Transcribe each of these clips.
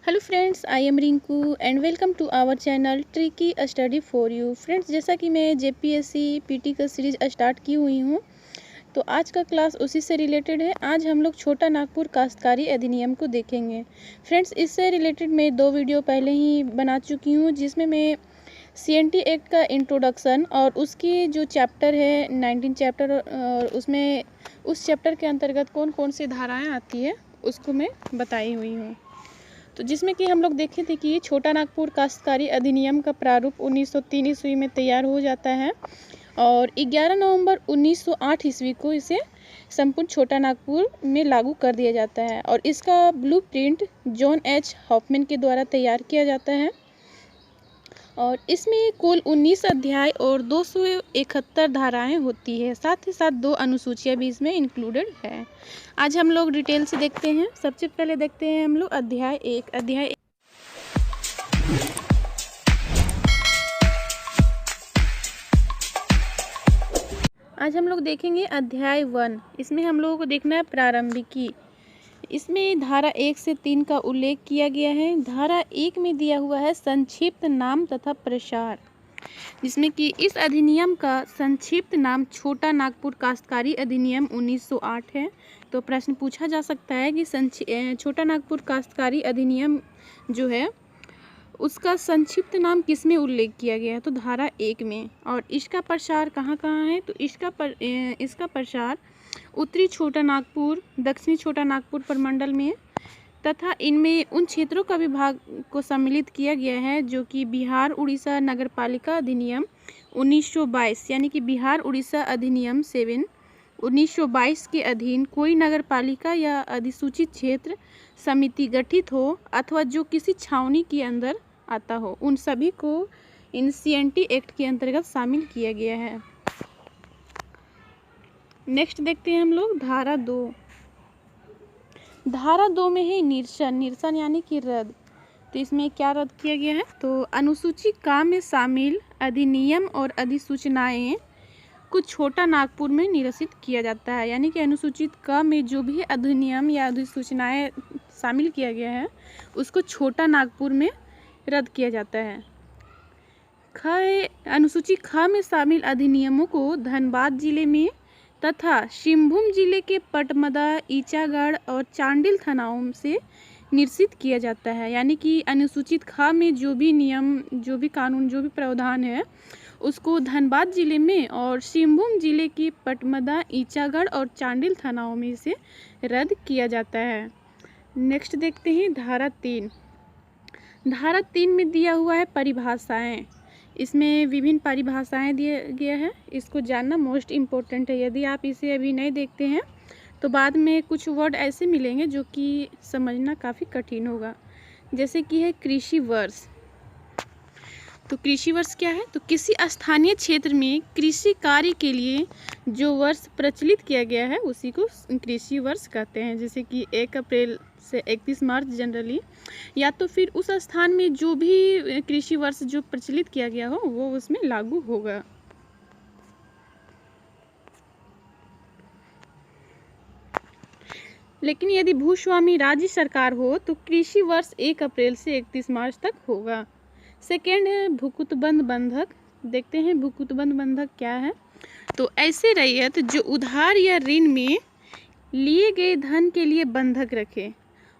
Hello friends, I am Rinku and welcome to our channel tricky study for you. Friends, जैसा कि मैं JPSC PT का series start की हुई हूँ, तो आज का क्लास उसी से रिलेटेड है। आज हम लोग छोटा नागपुर काश्तकारी अधिनियम को देखेंगे। फ्रेंड्स, इससे रिलेटेड मैं 2 वीडियो पहले ही बना चुकी हूँ, जिसमें मैं सीएनटी एक्ट का इंट्रोडक्शन और उसकी जो चैप्टर है 19 चैप्टर, और उसमें उस चैप्टर के अंतर्गत कौन कौन सी धाराएँ आती है उसको मैं बताई हुई हूँ। तो जिसमें कि हम लोग देखे थे कि छोटा नागपुर काश्तकारी अधिनियम का प्रारूप 1903 ईस्वी में तैयार हो जाता है और 11 नवंबर 1908 ईस्वी को इसे संपूर्ण छोटा नागपुर में लागू कर दिया जाता है और इसका ब्लूप्रिंट जॉन एच हॉफमैन के द्वारा तैयार किया जाता है और इसमें कुल 19 अध्याय और 271 धाराएं होती है। साथ ही साथ 2 अनुसूचियां भी इसमें इंक्लूडेड है। आज हम लोग डिटेल से देखते हैं। सबसे पहले देखते हैं हम लोग अध्याय 1। आज हम लोग देखेंगे अध्याय 1। इसमें हम लोगों को देखना है प्रारंभिकी। इसमें धारा 1 से 3 का उल्लेख किया गया है। धारा 1 में दिया हुआ है संक्षिप्त नाम तथा प्रसार, जिसमें कि इस अधिनियम का संक्षिप्त नाम छोटा नागपुर काश्तकारी अधिनियम 1908 है। तो प्रश्न पूछा जा सकता है कि छोटा नागपुर काश्तकारी अधिनियम जो है उसका संक्षिप्त नाम किस में उल्लेख किया गया है, तो धारा 1 में। और इसका प्रसार कहाँ कहाँ है, तो इसका प्रसार उत्तरी छोटा नागपुर, दक्षिणी छोटा नागपुर प्रमंडल में तथा इनमें उन क्षेत्रों का विभाग को सम्मिलित किया गया है जो कि बिहार उड़ीसा नगरपालिका अधिनियम 1922 यानी कि बिहार उड़ीसा अधिनियम 7 1922 के अधीन कोई नगरपालिका या अधिसूचित क्षेत्र समिति गठित हो अथवा जो किसी छावनी के अंदर आता हो, उन सभी को इन सीएनटी एक्ट के अंतर्गत शामिल किया गया है। नेक्स्ट देखते हैं हम लोग धारा 2। धारा 2 में है निरसन यानी कि रद्द। तो इसमें क्या रद्द किया गया है, तो अनुसूची का में शामिल अधिनियम और अधिसूचनाएं को छोटा नागपुर में निरसित किया जाता है। यानी कि अनुसूचित क में जो भी अधिनियम या अधिसूचनाएं शामिल किया गया है उसको छोटा नागपुर में रद्द किया जाता है। अनुसूची ख में शामिल अधिनियमों को धनबाद जिले में तथा सिंहभूम जिले के पटमदा, ईचागढ़ और चांडिल थानाओं से निरसित किया जाता है। यानी कि अनुसूचित ख में जो भी नियम, जो भी कानून, जो भी प्रावधान है उसको धनबाद जिले में और सिंहभूम जिले की पटमदा, ईचागढ़ और चांडिल थानाओं में से रद्द किया जाता है। नेक्स्ट देखते हैं धारा 3। धारा 3 में दिया हुआ है परिभाषाएं। इसमें विभिन्न परिभाषाएं दिया गया है, इसको जानना मोस्ट इम्पोर्टेंट है। यदि आप इसे अभी नहीं देखते हैं तो बाद में कुछ वर्ड ऐसे मिलेंगे जो कि समझना काफ़ी कठिन होगा। जैसे कि है कृषि वर्ष। तो कृषि वर्ष क्या है, तो किसी स्थानीय क्षेत्र में कृषि कार्य के लिए जो वर्ष प्रचलित किया गया है उसी को कृषि वर्ष कहते हैं। जैसे कि 1 अप्रैल से 31 मार्च जनरली, या तो फिर उस स्थान में जो भी कृषि वर्ष जो प्रचलित किया गया हो वो उसमें लागू होगा। लेकिन यदि भूस्वामी राज्य सरकार हो तो कृषि वर्ष 1 अप्रैल से 31 मार्च तक होगा। सेकेंड है भूकुतबंद बंधक। देखते हैं भूकुतबंद बंधक क्या है। तो ऐसे रैयत जो उधार या ऋण में लिए गए धन के लिए बंधक रखे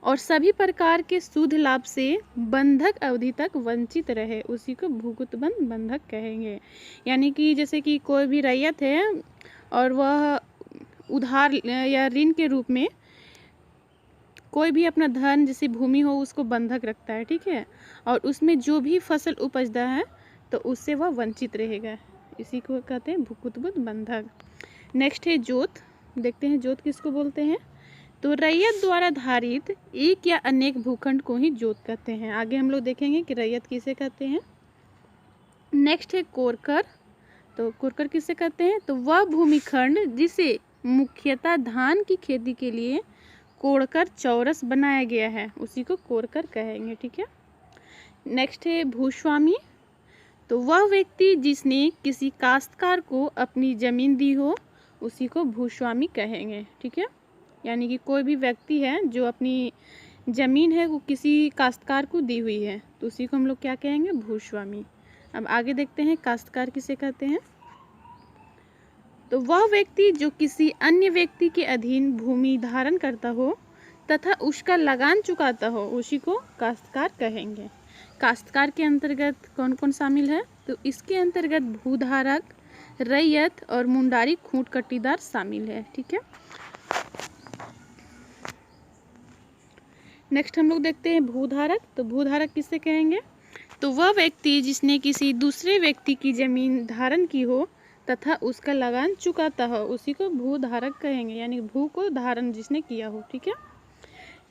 और सभी प्रकार के शुद्ध लाभ से बंधक अवधि तक वंचित रहे, उसी को भूकुतबंद बंधक कहेंगे। यानी कि जैसे कि कोई भी रैयत है और वह उधार या ऋण के रूप में कोई भी अपना धन, जैसे भूमि हो, उसको बंधक रखता है, ठीक है, और उसमें जो भी फसल उपजता है तो उससे वह वंचित रहेगा, इसी को कहते हैं भूकुतबंद बंधक। नेक्स्ट है जोत। देखते हैं जोत किसको बोलते हैं, तो रैयत द्वारा धारित एक या अनेक भूखंड को ही जोत कहते हैं। आगे हम लोग देखेंगे कि रैयत किसे कहते हैं। नेक्स्ट है कोरकर। तो कोरकर किसे कहते हैं, तो वह भूमिखंड जिसे मुख्यतः धान की खेती के लिए कोड़कर चौरस बनाया गया है उसी को कोरकर कहेंगे, ठीक है। नेक्स्ट है भूस्वामी। तो वह व्यक्ति जिसने किसी काश्तकार को अपनी ज़मीन दी हो उसी को भूस्वामी कहेंगे, ठीक है। यानी कि कोई भी व्यक्ति है जो अपनी जमीन है वो किसी काश्तकार को दी हुई है तो उसी को हम लोग क्या कहेंगे, भूस्वामी। अब आगे देखते हैं काश्तकार किसे कहते हैं। तो वह व्यक्ति जो किसी अन्य व्यक्ति के अधीन भूमि धारण करता हो तथा उसका लगान चुकाता हो उसी को काश्तकार कहेंगे। काश्तकार के अंतर्गत कौन कौन शामिल है, तो इसके अंतर्गत भूधारक, रैयत और मुंडारी खूंट कट्टीदार शामिल है। ठीक है, नेक्स्ट हम लोग देखते हैं भूधारक। तो भूधारक किसे कहेंगे, तो वह व्यक्ति जिसने किसी दूसरे व्यक्ति की जमीन धारण की हो तथा उसका लगान चुकाता हो उसी को भूधारक कहेंगे, यानी भू को धारण जिसने किया हो। ठीक है,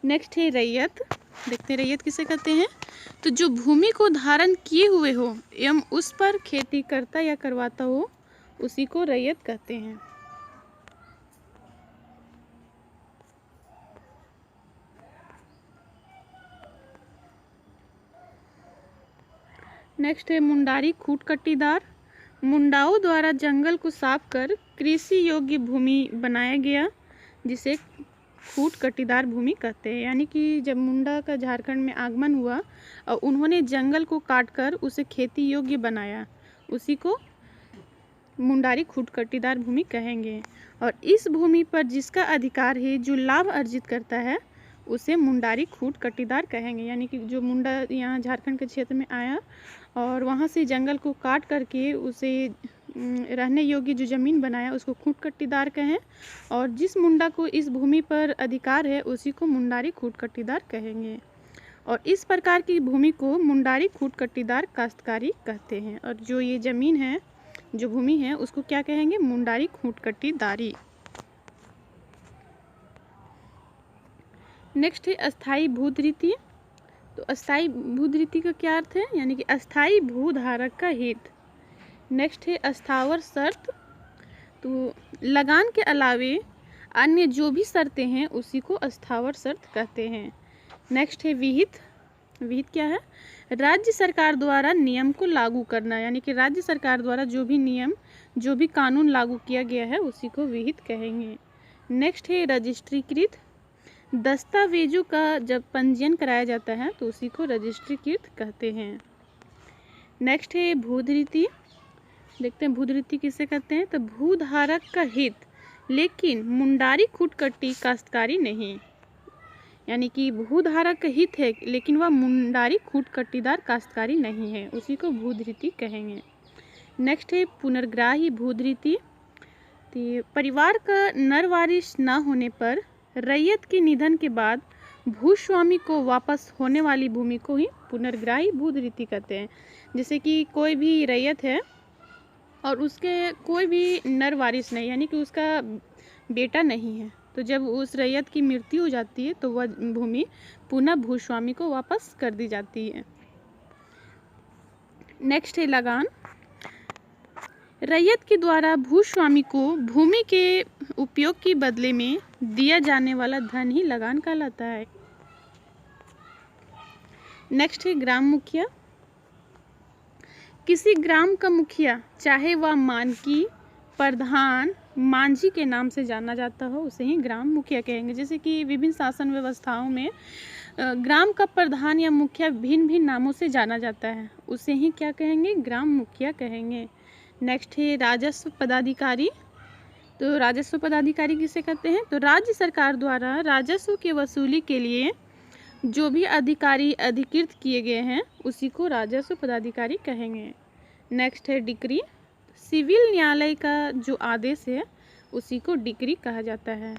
नेक्स्ट है रैयत। देखते हैं रैयत किसे कहते हैं, तो जो भूमि को धारण किए हुए हो एवं उस पर खेती करता या करवाता हो उसी को रैयत कहते हैं। नेक्स्ट है मुंडारी खूंट कट्टीदार। मुंडाओं द्वारा जंगल को साफ कर कृषि योग्य भूमि बनाया गया जिसे खूंट कट्टीदार भूमि कहते हैं। यानी कि जब मुंडा का झारखंड में आगमन हुआ और उन्होंने जंगल को काटकर उसे खेती योग्य बनाया उसी को मुंडारी खूंट कट्टीदार भूमि कहेंगे। और इस भूमि पर जिसका अधिकार है, जो लाभ अर्जित करता है उसे मुंडारी खूंट कट्टीदार कहेंगे। यानी कि जो मुंडा यहाँ झारखंड के क्षेत्र में आया और वहाँ से जंगल को काट करके उसे रहने योग्य जो ज़मीन बनाया उसको खूंट कट्टीदार कहें, और जिस मुंडा को इस भूमि पर अधिकार है उसी को मुंडारी खूंट कट्टीदार कहेंगे। और इस प्रकार की भूमि को मुंडारी खूंट कट्टीदार काश्तकारी कहते हैं। और जो ये ज़मीन है, जो भूमि है उसको क्या कहेंगे, मुंडारी खूंट कट्टीदारी। नेक्स्ट है अस्थाई भूधृति। तो अस्थाई भूधृति का क्या अर्थ है, यानी कि अस्थाई भूधारक का हित। नेक्स्ट है अस्थावर शर्त। तो लगान के अलावे अन्य जो भी शर्तें हैं उसी को अस्थावर शर्त कहते हैं। नेक्स्ट है विहित। विहित क्या है, राज्य सरकार द्वारा नियम को लागू करना, यानी कि राज्य सरकार द्वारा जो भी नियम, जो भी कानून लागू किया गया है उसी को विहित कहेंगे। नेक्स्ट है रजिस्ट्रीकृत। दस्तावेजों का जब पंजीयन कराया जाता है तो उसी को रजिस्ट्रीकृत कहते हैं। नेक्स्ट है भूधृति। देखते हैं भूधृति किसे कहते हैं, तो भूधारक का हित लेकिन मुंडारी खूंट कट्टी काश्तकारी नहीं। यानी कि भूधारक का हित है लेकिन वह मुंडारी खूंट कट्टीदार काश्तकारी नहीं है, उसी को भूधृति कहेंगे। नेक्स्ट है पुनर्ग्राही भूधृति। तो परिवार का नर वारिस न होने पर रैयत के निधन के बाद भूस्वामी को वापस होने वाली भूमि को ही पुनर्ग्राही भूधृति कहते हैं। जैसे कि कोई भी रैयत है और उसके कोई भी नर वारिस नहीं, यानी कि उसका बेटा नहीं है, तो जब उस रैयत की मृत्यु हो जाती है तो वह भूमि पुनः भूस्वामी को वापस कर दी जाती है। नेक्स्ट है लगान। रैयत के द्वारा भूस्वामी को भूमि के उपयोग के बदले में दिया जाने वाला धन ही लगान कहलाता है। नेक्स्ट है ग्राम मुखिया। किसी ग्राम का मुखिया, चाहे वह मानकी, प्रधान, मांझी के नाम से जाना जाता हो उसे ही ग्राम मुखिया कहेंगे। जैसे कि विभिन्न शासन व्यवस्थाओं में ग्राम का प्रधान या मुखिया भिन्न भिन्न नामों से जाना जाता है, उसे ही क्या कहेंगे, ग्राम मुखिया कहेंगे। नेक्स्ट है राजस्व पदाधिकारी। तो राजस्व पदाधिकारी किसे कहते हैं, तो राज्य सरकार द्वारा राजस्व की वसूली के लिए जो भी अधिकारी अधिकृत किए गए हैं उसी को राजस्व पदाधिकारी कहेंगे। नेक्स्ट है डिक्री। सिविल न्यायालय का जो आदेश है उसी को डिक्री कहा जाता है।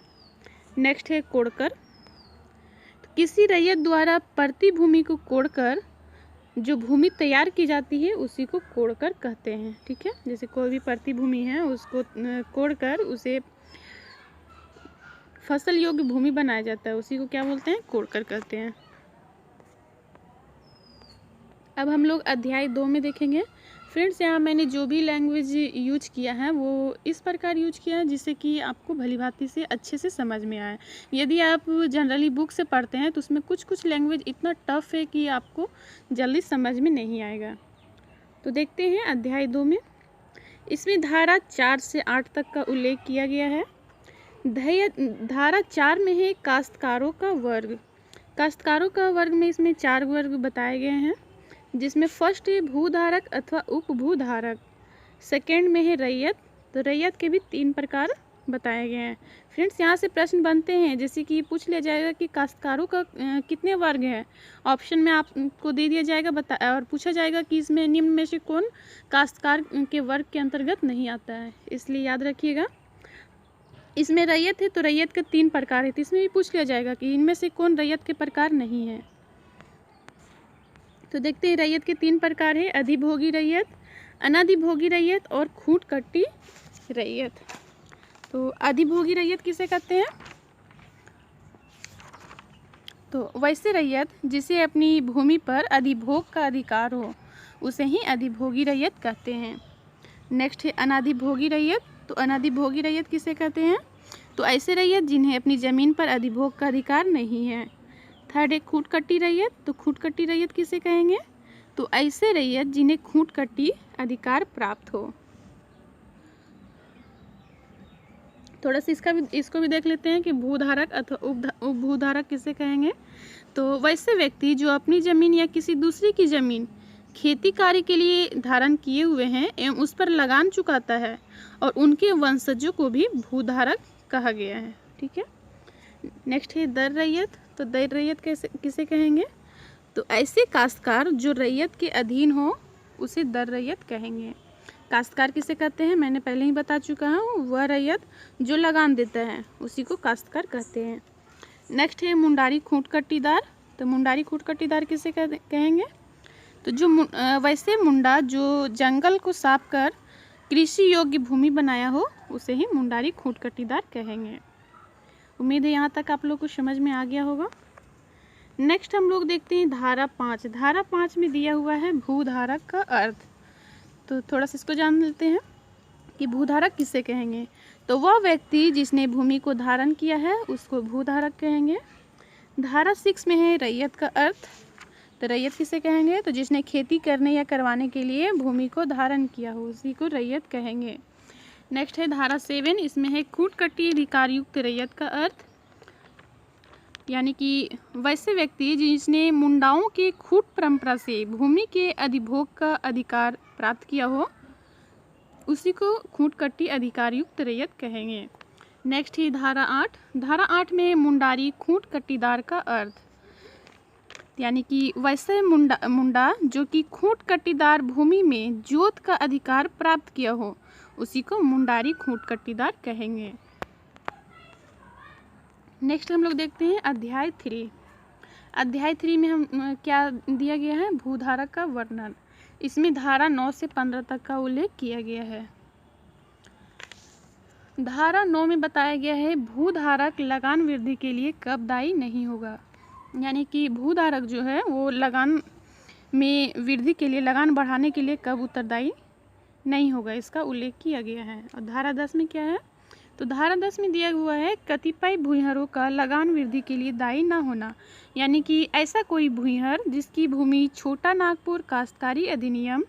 नेक्स्ट है कोड़कर। तो किसी रैयत द्वारा प्रति भूमि को कोड़कर जो भूमि तैयार की जाती है उसी को कोड़कर कहते हैं। ठीक है, जैसे कोई भी प्रति भूमि है उसको कोड़कर उसे फसल योग्य भूमि बनाया जाता है, उसी को क्या बोलते हैं, कोड़कर कहते हैं। अब हम लोग अध्याय 2 में देखेंगे। फ्रेंड्स, यहाँ मैंने जो भी लैंग्वेज यूज किया है वो इस प्रकार यूज किया है जिससे कि आपको भलीभांति से अच्छे से समझ में आए। यदि आप जनरली बुक से पढ़ते हैं तो उसमें कुछ कुछ लैंग्वेज इतना टफ है कि आपको जल्दी समझ में नहीं आएगा। तो देखते हैं अध्याय 2 में। इसमें धारा 4 से 8 तक का उल्लेख किया गया है। धारा 4 में है काश्तकारों का वर्ग। काश्तकारों का वर्ग में इसमें 4 वर्ग बताए गए हैं, जिसमें फर्स्ट है भूधारक अथवा उपभूधारक, सेकेंड में है रैयत। तो रैयत के भी 3 प्रकार बताए गए हैं। फ्रेंड्स, यहाँ से प्रश्न बनते हैं, जैसे कि पूछ लिया जाएगा कि काश्तकारों का कितने वर्ग है, ऑप्शन में आपको दे दिया जाएगा और पूछा जाएगा कि इसमें निम्न में से कौन काश्तकार के वर्ग के अंतर्गत नहीं आता है। इसलिए याद रखिएगा, इसमें रैयत है तो रैयत के 3 प्रकार है, तो इसमें भी पूछ लिया जाएगा कि इनमें से कौन रैयत के प्रकार नहीं है। तो देखते हैं, रैयत के 3 प्रकार है, अधिभोगी रैयत, अनाधिभोगी रैयत और खूंट कट्टी रैयत। तो अधिभोगी रैयत किसे कहते हैं? तो वैसे रैयत जिसे अपनी भूमि पर अधिभोग का अधिकार हो, उसे ही अधिभोगी रैयत कहते हैं। नेक्स्ट है अनाधिभोगी रैयत। तो अनाधिभोगी रैयत किसे कहते हैं? तो ऐसे रैयत जिन्हें अपनी ज़मीन पर अधिभोग का अधिकार नहीं है। थर्ड है खूंट कट्टी रैयत। तो खूंट कट्टी रैयत किसे कहेंगे? तो ऐसे रैयत जिन्हें खूंट कट्टी अधिकार प्राप्त हो। थोड़ा सा इसको भी देख लेते हैं कि भूधारक अथवा उपभूधारक किसे कहेंगे। तो वैसे व्यक्ति जो अपनी ज़मीन या किसी दूसरे की ज़मीन खेती कार्य के लिए धारण किए हुए हैं एवं उस पर लगान चुकाता है, और उनके वंशजों को भी भूधारक कहा गया है। ठीक है। नेक्स्ट है दर रैयत। तो दर रैयत किसे कहेंगे? तो ऐसे काश्तकार जो रैयत के अधीन हो, उसे दर रैयत कहेंगे। काश्तकार किसे कहते हैं, मैंने पहले ही बता चुका हूँ, वह रैयत जो लगान देता है उसी को काश्तकार कहते हैं। नेक्स्ट है मुंडारी खूंट कट्टीदार। तो मुंडारी खूंट कट्टीदार किसे कहेंगे? तो जो वैसे मुंडा जो जंगल को साफ कर कृषि योग्य भूमि बनाया हो, उसे ही मुंडारी खूंट कट्टीदार कहेंगे। उम्मीद है यहाँ तक आप लोग को समझ में आ गया होगा। नेक्स्ट हम लोग देखते हैं धारा 5। धारा 5 में दिया हुआ है भूधारक का अर्थ। तो थोड़ा सा इसको जान लेते हैं कि भूधारक किसे कहेंगे। तो वह व्यक्ति जिसने भूमि को धारण किया है, उसको भूधारक कहेंगे। धारा 6 में है रैयत का अर्थ। तो रैयत किसे कहेंगे? तो जिसने खेती करने या करवाने के लिए भूमि को धारण किया हो, उसी को रैयत कहेंगे। नेक्स्ट है धारा 7, इसमें है खूंट कट्टी अधिकार युक्त रैयत का अर्थ, यानी कि वैसे व्यक्ति जिसने मुंडाओं के खूंट परंपरा से भूमि के अधिभोग का अधिकार प्राप्त किया हो, उसी को खूंट कट्टी अधिकार युक्त रैयत कहेंगे। नेक्स्ट है धारा 8। धारा 8 में मुंडारी खूंट कट्टीदार का अर्थ, यानी कि वैसे मुंडा जो कि खूंट कट्टीदार भूमि में जोत का अधिकार प्राप्त किया हो, उसी को मुंडारी खूंट कट्टीदार कहेंगे। नेक्स्ट हम लोग देखते हैं अध्याय 3। अध्याय 3 में हम क्या दिया गया है? भूधारक का वर्णन। इसमें धारा 9 से 15 तक का उल्लेख किया गया है। धारा 9 में बताया गया है भूधारक लगान वृद्धि के लिए कब दायी नहीं होगा, यानी कि भूधारक जो है वो लगान में वृद्धि के लिए, लगान बढ़ाने के लिए कब उत्तरदायी नहीं होगा, इसका उल्लेख किया गया है। और धारा 10 में क्या है? तो धारा 10 में दिया हुआ है कतिपय भूइहरों का लगान वृद्धि के लिए दायी न होना, यानी कि ऐसा कोई भूइहर जिसकी भूमि छोटा नागपुर काश्तकारी अधिनियम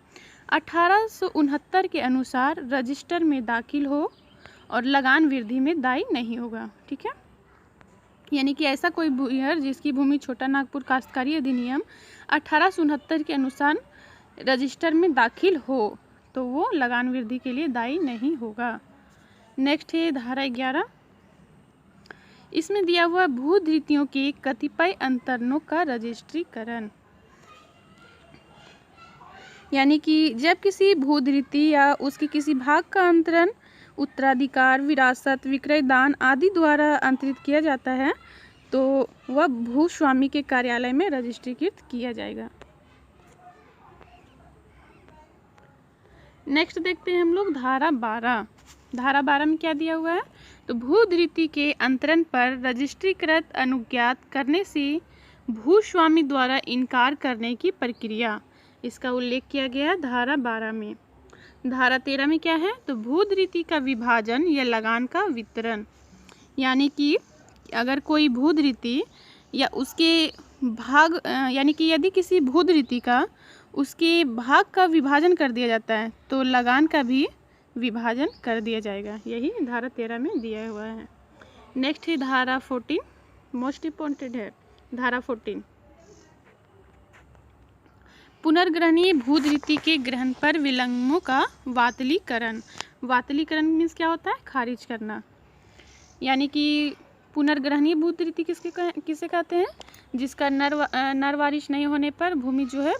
1869 के अनुसार रजिस्टर में दाखिल हो और लगान वृद्धि में दायी नहीं होगा। ठीक है, यानी कि ऐसा कोई भूइहर जिसकी भूमि छोटा नागपुर काश्तकारी अधिनियम 1869 के अनुसार रजिस्टर में दाखिल हो, तो वो लगान वृद्धि के लिए दायी नहीं होगा। नेक्स्ट है धारा 11। इसमें दिया हुआ भूधृतियों के कतिपय अंतरणों का रजिस्ट्रीकरण, यानी कि जब किसी भूधृति या उसके किसी भाग का अंतरण उत्तराधिकार, विरासत, विक्रय, दान आदि द्वारा अंतरित किया जाता है, तो वह भूस्वामी के कार्यालय में रजिस्ट्रीकृत किया जाएगा। नेक्स्ट देखते हैं हम लोग धारा 12। धारा 12 में क्या दिया हुआ है? तो भूधृति के अंतरण पर रजिस्ट्रीकृत अनुज्ञात करने से भूस्वामी द्वारा इनकार करने की प्रक्रिया, इसका उल्लेख किया गया धारा 12 में। धारा 13 में क्या है? तो भूधृति का विभाजन या लगान का वितरण, यानी कि अगर कोई भूधृति या उसके भाग, यानी कि यदि किसी भूधृति का उसके भाग का विभाजन कर दिया जाता है, तो लगान का भी विभाजन कर दिया जाएगा। यही धारा 13 में दिया हुआ है। नेक्स्ट है धारा 14, मोस्ट इम्पोर्टेंट है। धारा 14, पुनर्ग्रहणीय भूधृति के ग्रहण पर विलंबों का वातलीकरण। वातलीकरण मीन्स क्या होता है? खारिज करना। यानी कि पुनर्ग्रहणीय भूधृति किसे कहते हैं? जिसका नर वारिश नहीं होने पर भूमि जो है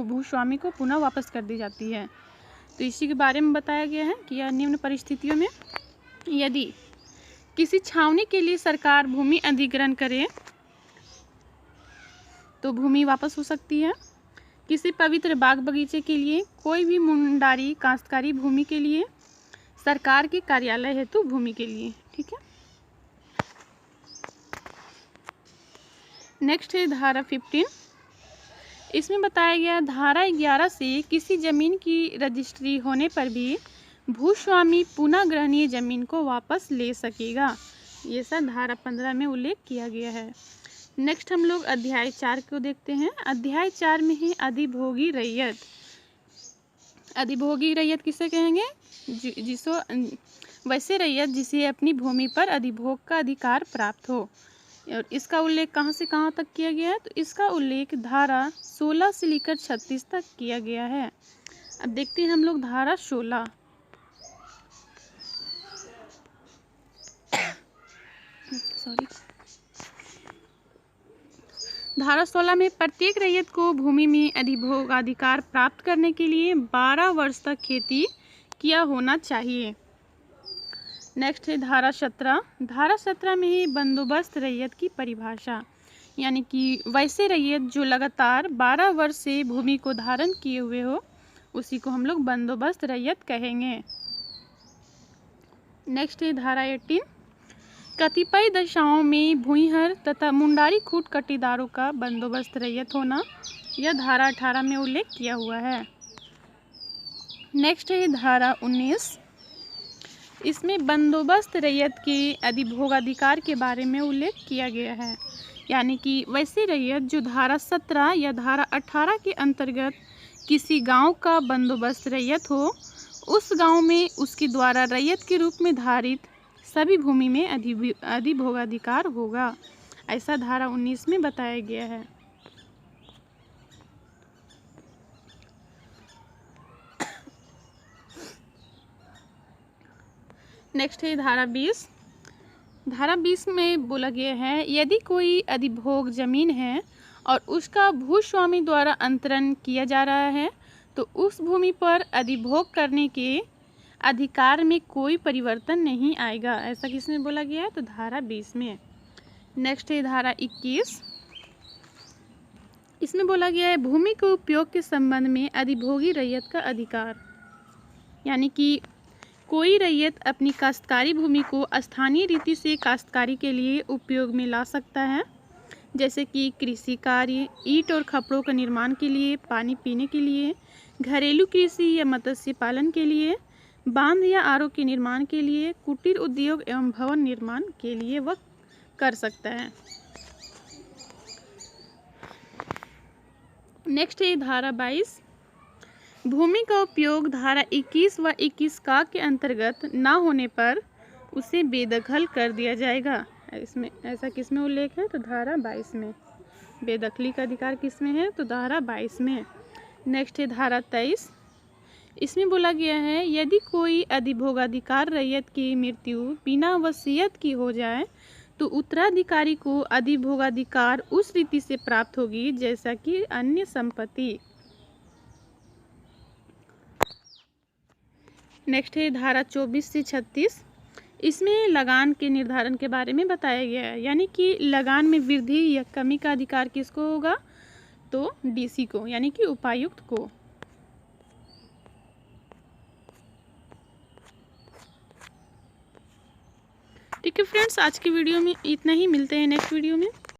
भूस्वामी को पुनः वापस कर दी जाती है। तो इसी के बारे में बताया गया है कि यह निम्न परिस्थितियों में यदि किसी छावनी के लिए सरकार भूमि अधिग्रहण करे तो भूमि वापस हो सकती है। किसी पवित्र बाग बगीचे के लिए, कोई भी मुंडारी काश्तकारी भूमि के लिए, सरकार के कार्यालय हेतु भूमि के लिए। ठीक है। नेक्स्ट है धारा 15। इसमें बताया गया धारा 11 से किसी जमीन की रजिस्ट्री होने पर भी भूस्वामी पुनः ग्रहणीय जमीन को वापस ले सकेगा। ये सब धारा 15 में उल्लेख किया गया है। नेक्स्ट हम लोग अध्याय 4 को देखते हैं। अध्याय 4 में है अधिभोगी रैयत। अधिभोगी रैयत किसे कहेंगे? वैसे रैयत जिसे अपनी भूमि पर अधिभोग का अधिकार प्राप्त हो। और इसका उल्लेख कहाँ से कहाँ तक किया गया है? तो इसका उल्लेख धारा 16 से लेकर 36 तक किया गया है। अब देखते हैं हम लोग धारा 16। सॉरी, धारा 16 में प्रत्येक रैयत को भूमि में अधिभोगाधिकार प्राप्त करने के लिए 12 वर्ष तक खेती किया होना चाहिए। नेक्स्ट है धारा 17। धारा 17 में है बंदोबस्त रैयत की परिभाषा। यानी कि वैसे रैयत जो लगातार 12 वर्ष से भूमि को धारण किए हुए हो, उसी को हम लोग बंदोबस्त रैयत कहेंगे। नेक्स्ट है धारा 18। कतिपय दशाओं में भूइहर तथा मुंडारी खूट कटीदारों का बंदोबस्त रैयत होना, यह धारा 18 में उल्लेख किया हुआ है। नेक्स्ट है धारा 19। इसमें बंदोबस्त रैयत के अधिभोगाधिकार के बारे में उल्लेख किया गया है। यानी कि वैसे रैयत जो धारा 17 या धारा 18 के अंतर्गत किसी गांव का बंदोबस्त रैयत हो, उस गांव में उसके द्वारा रैयत के रूप में धारित सभी भूमि में अधिभोगाधिकार होगा। ऐसा धारा 19 में बताया गया है। नेक्स्ट है धारा 20। धारा 20 में बोला गया है यदि कोई अधिभोग जमीन है और उसका भूस्वामी द्वारा अंतरण किया जा रहा है तो उस भूमि पर अधिभोग करने के अधिकार में कोई परिवर्तन नहीं आएगा। ऐसा किसमें बोला गया है? तो धारा 20 में। नेक्स्ट है धारा 21। इसमें बोला गया है भूमि के उपयोग के संबंध में अधिभोगी रैयत का अधिकार। यानी कि कोई रैयत अपनी काश्तकारी भूमि को स्थानीय रीति से काश्तकारी के लिए उपयोग में ला सकता है, जैसे कि कृषि कार्य, ईंट और खपड़ों का निर्माण के लिए, पानी पीने के लिए, घरेलू कृषि या मत्स्य पालन के लिए, बांध या आरओ के निर्माण के लिए, कुटीर उद्योग एवं भवन निर्माण के लिए वह कर सकता है। नेक्स्ट है धारा 22। भूमि का उपयोग धारा 21 व 21 का के अंतर्गत ना होने पर उसे बेदखल कर दिया जाएगा। इसमें ऐसा किसमें उल्लेख है? तो धारा 22 में। बेदखली का अधिकार किसमें है? तो धारा 22 में। नेक्स्ट है धारा 23। इसमें बोला गया है यदि कोई अधिभोगाधिकार रैयत की मृत्यु बिना वसीयत की हो जाए तो उत्तराधिकारी को अधिभोगाधिकार उस रीति से प्राप्त होगी जैसा कि अन्य संपत्ति। नेक्स्ट है धारा 24 से 36। इसमें लगान के निर्धारण के बारे में बताया गया है। यानी कि लगान में वृद्धि या कमी का अधिकार किसको होगा? तो डीसी को, यानी कि उपायुक्त को। ठीक है फ्रेंड्स, आज की वीडियो में इतना ही। मिलते हैं नेक्स्ट वीडियो में।